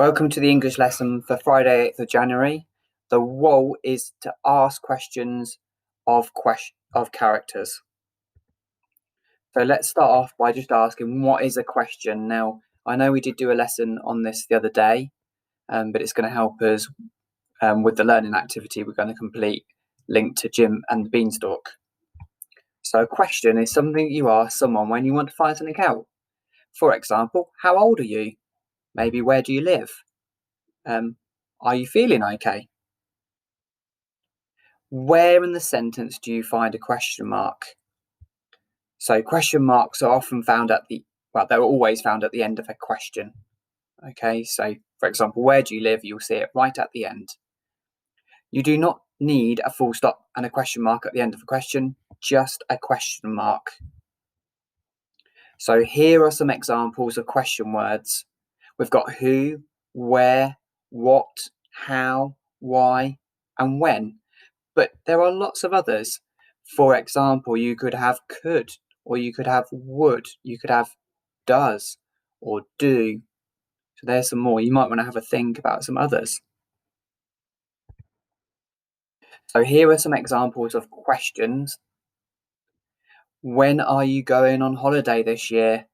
Welcome to the English lesson for Friday, 8th of January. The role is to ask questions of characters. So let's start off by just asking, what is a question? Now, I know we did do a lesson on this the other day, but it's going to help us with the learning activity we're going to complete linked to Jim and the Beanstalk. So a question is something you ask someone when you want to find something out. For example, how old are you? Maybe where do you live? Are you feeling okay? Where in the sentence do you find a question mark? So question marks are often found they're always found at the end of a question. Okay, so for example, where do you live? You'll see it right at the end. You do not need a full stop and a question mark at the end of a question, just a question mark. So here are some examples of question words. We've got who, where, what, how, why, and when. But there are lots of others. For example, you could have could, or you could have would, you could have does, or do. So there's some more. You might want to have a think about some others. So here are some examples of questions. When are you going on holiday this year?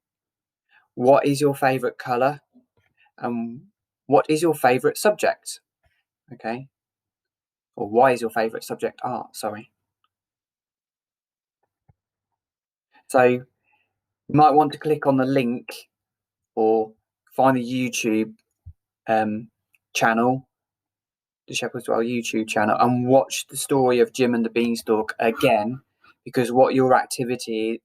What is your favourite colour? What is your favourite subject? Okay. Or why is your favourite subject art? Sorry. So you might want to click on the link or find the YouTube channel, the Shepherd's Well YouTube channel, and watch the story of Jim and the Beanstalk again, because what your activity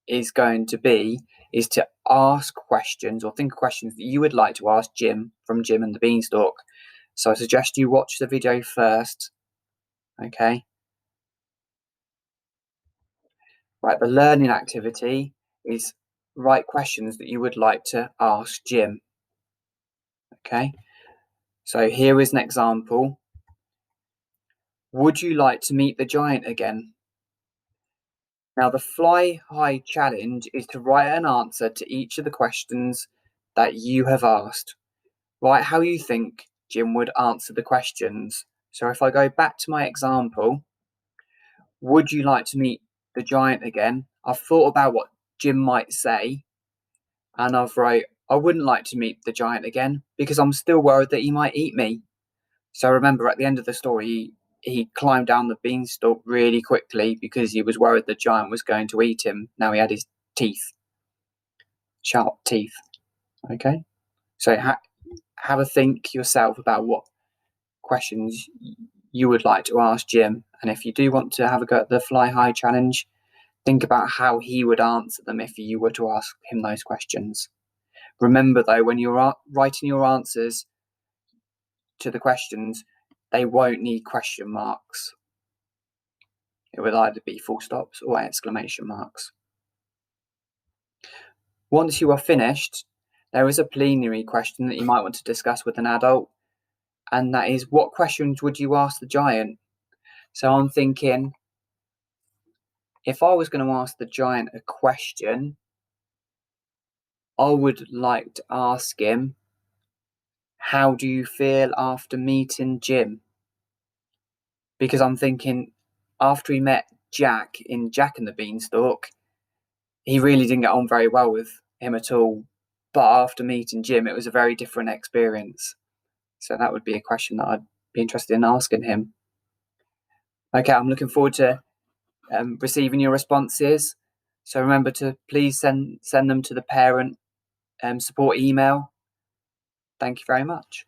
is going to be is to ask questions or think of questions that you would like to ask Jim from Jim and the Beanstalk. So I suggest you watch the video first. Okay. Right, the learning activity is write questions that you would like to ask Jim. Okay, so here is an example. Would you like to meet the giant again? Now, the Fly High challenge is to write an answer to each of the questions that you have asked. Write how you think Jim would answer the questions. So if I go back to my example, would you like to meet the giant again? I've thought about what Jim might say, and I've wrote, I wouldn't like to meet the giant again because I'm still worried that he might eat me. So remember, at the end of the story, he climbed down the beanstalk really quickly because he was worried the giant was going to eat him. Now he had his teeth, sharp teeth. Okay, so have a think yourself about what questions you would like to ask Jim, and if you do want to have a go at the Fly High challenge, think about how he would answer them if you were to ask him those questions. Remember though, when you're writing your answers to the questions, they won't need question marks. It would either be full stops or exclamation marks. Once you are finished, there is a plenary question that you might want to discuss with an adult, and that is, what questions would you ask the giant? So I'm thinking, if I was going to ask the giant a question, I would like to ask him, how do you feel after meeting Jim? Because I'm thinking, after he met Jack in Jack and the Beanstalk, he really didn't get on very well with him at all. But after meeting Jim, it was a very different experience. So that would be a question that I'd be interested in asking him. Okay, I'm looking forward to receiving your responses. So remember to please send them to the parent support email. Thank you very much.